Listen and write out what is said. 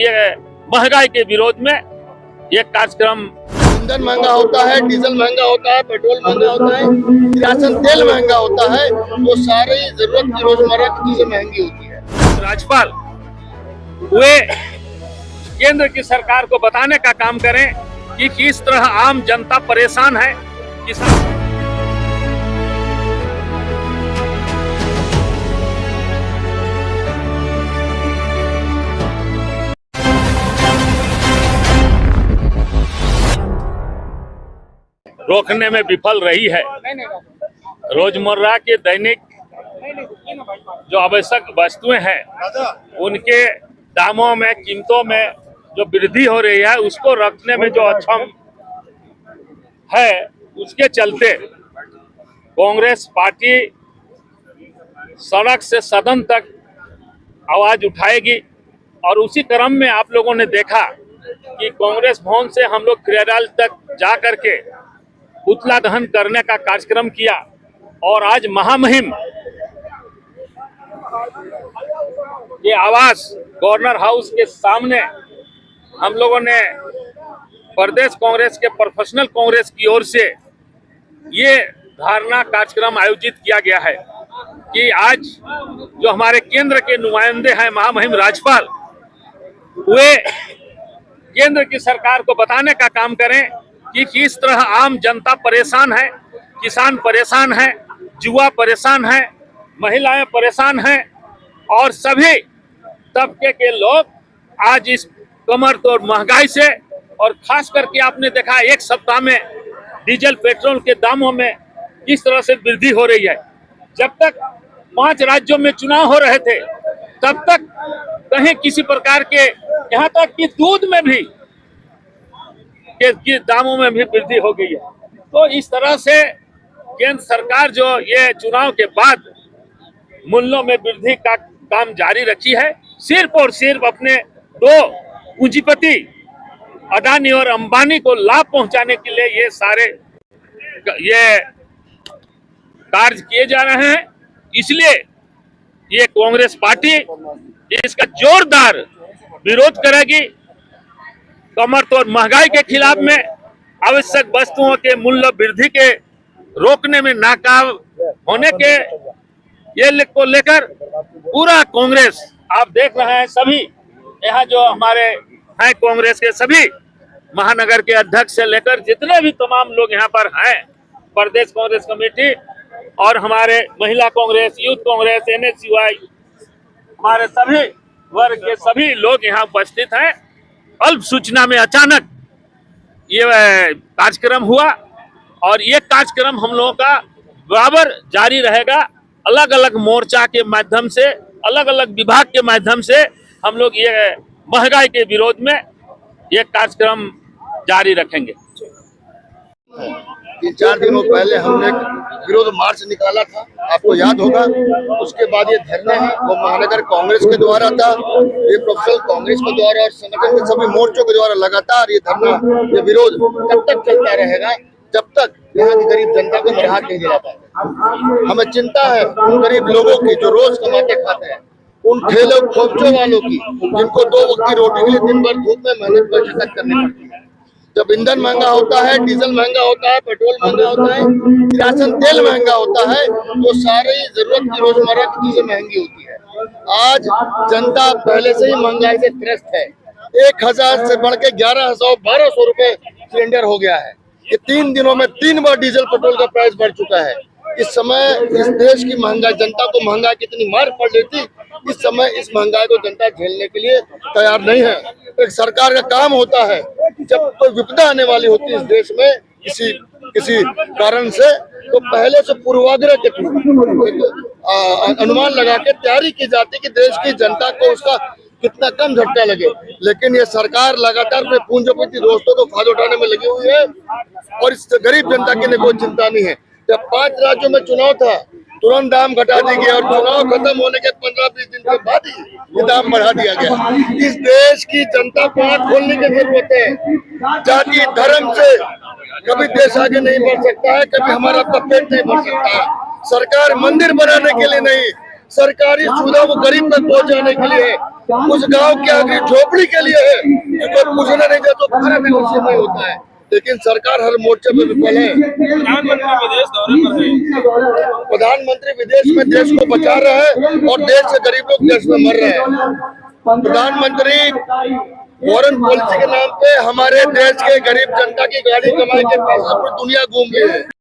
ये महंगाई के विरोध में ये कार्यक्रम। ईंधन महंगा होता है, डीजल महंगा होता है, पेट्रोल महंगा होता है, राशन तेल महंगा होता है, तो सारी जरूरत की रोजमर्रा की चीजें महंगी होती है। राज्यपाल वे केंद्र की सरकार को बताने का काम करें कि किस तरह आम जनता परेशान है। किसान रोकने में विफल रही है। रोजमर्रा के दैनिक जो आवश्यक वस्तुएं हैं उनके दामों में, कीमतों में जो वृद्धि हो रही है उसको रखने में जो अक्षम है, उसके चलते कांग्रेस पार्टी सड़क से सदन तक आवाज उठाएगी। और उसी क्रम में आप लोगों ने देखा कि कांग्रेस भवन से हम लोग क्रियालय तक जा करके पुतला दहन करने का कार्यक्रम किया। और आज महामहिम ये आवास गवर्नर हाउस के सामने हम लोगों ने प्रदेश कांग्रेस के प्रोफेशनल कांग्रेस की ओर से ये धारणा कार्यक्रम आयोजित किया गया है कि आज जो हमारे केंद्र के नुमाइंदे हैं महामहिम राज्यपाल, वे केंद्र की सरकार को बताने का काम करें कि किस तरह आम जनता परेशान है, किसान परेशान है, युवा परेशान है, महिलाएं परेशान हैं और सभी तबके के लोग आज इस कमर तोड़ महंगाई से, और खास करके आपने देखा एक सप्ताह में डीजल पेट्रोल के दामों में किस तरह से वृद्धि हो रही है। जब तक 5 राज्यों में चुनाव हो रहे थे तब तक कहीं किसी प्रकार के, यहाँ तक कि दूध में भी के दामों में भी वृद्धि हो गई है। तो इस तरह से केंद्र सरकार जो ये चुनाव के बाद मूल्यों में वृद्धि का काम जारी रखी है, सिर्फ और सिर्फ अपने 2 पूंजीपति अडानी और अंबानी को लाभ पहुंचाने के लिए ये सारे कार्य किए जा रहे हैं। इसलिए ये कांग्रेस पार्टी इसका जोरदार विरोध करेगी। कमर तोड़ महंगाई के खिलाफ में आवश्यक वस्तुओं के मूल्य वृद्धि के रोकने में नाकाम होने के ये को लेकर पूरा कांग्रेस, आप देख रहे हैं सभी यहाँ जो हमारे हैं कांग्रेस के सभी महानगर के अध्यक्ष से लेकर जितने भी तमाम लोग यहाँ पर हैं, प्रदेश कांग्रेस कमेटी और हमारे महिला कांग्रेस, यूथ कांग्रेस, NSUI, हमारे सभी वर्ग के सभी लोग यहाँ उपस्थित हैं। अल्प सूचना में अचानक ये कार्यक्रम हुआ और ये कार्यक्रम हम लोगों का बराबर जारी रहेगा। अलग अलग मोर्चा के माध्यम से, अलग अलग विभाग के माध्यम से हम लोग ये महंगाई के विरोध में ये कार्यक्रम जारी रखेंगे। 3-4 दिनों पहले हमने विरोध मार्च निकाला था, आपको याद होगा। उसके बाद ये धरना है वो महानगर कांग्रेस के द्वारा था, ये प्रोफेशनल कांग्रेस के द्वारा और संगठन के सभी मोर्चों के द्वारा लगातार ये धरना, ये विरोध तब तक चलता रहेगा जब तक यहाँ की गरीब जनता को राहत नहीं दिलाता है। हमें चिंता है उन गरीब लोगों की जो रोज कमाते खाते हैं, उन ठेले खोपचों वालों की जिनको 2 वक्त की रोटी के लिए दिन भर धूप में मेहनत कर शिकत करनी पड़ती है। जब ईंधन महंगा होता है, डीजल महंगा होता है, पेट्रोल महंगा होता है, राशन तेल महंगा होता है, तो सारी जरूरत की रोजमर्रा की चीजें महंगी होती है। आज जनता पहले से ही महंगाई से त्रस्त है। 1000 से बढ़ के 1100-1200 रुपए सिलेंडर हो गया है। ये 3 दिनों में 3 बार डीजल पेट्रोल का प्राइस बढ़ चुका है। इस समय इस देश की महंगाई, जनता को महंगाई कितनी मार पड़ रही थी, इस समय इस महंगाई को जनता झेलने के लिए तैयार नहीं है। एक सरकार का काम होता है जब कोई विपदा आने वाली होती है इस देश में किसी कारण से, तो पहले से पूर्वाग्रह के अनुमान लगा के तैयारी की जाती कि देश की जनता को उसका कितना कम झटका लगे। लेकिन ये सरकार लगातार अपने पूंजीपति दोस्तों को फायदा उठाने में लगी हुई है और इस गरीब जनता की कोई चिंता नहीं है। जब 5 राज्यों में चुनाव था तुरंत दाम घटा दिए गए और चुनाव खत्म होने के 15-20 दिन के बाद ही ये दाम बढ़ा दिया गया। इस देश की जनता को आंख खोलने की जरूरत है। जाति धर्म से कभी देश आगे नहीं बढ़ सकता है, कभी हमारा पेट नहीं बढ़ सकता है। सरकार मंदिर बनाने के लिए नहीं, सरकारी सुविधा वो गरीब तक पहुंचाने के लिए है, उस गांव की आखिरी झोपड़ी के लिए है। जो कोई पूछना नहीं जाए तो भारत में उसी में होता है, लेकिन सरकार हर मोर्चे पर विफल है। प्रधानमंत्री विदेश दौरे पर हैं। प्रधानमंत्री विदेश में देश को बचा रहा है और देश से गरीब लोग देश में मर रहे हैं। प्रधानमंत्री फॉरेन पॉलिसी के नाम पे हमारे देश के गरीब जनता की गाड़ी कमाई के पैसे पूरी दुनिया घूम लिए है।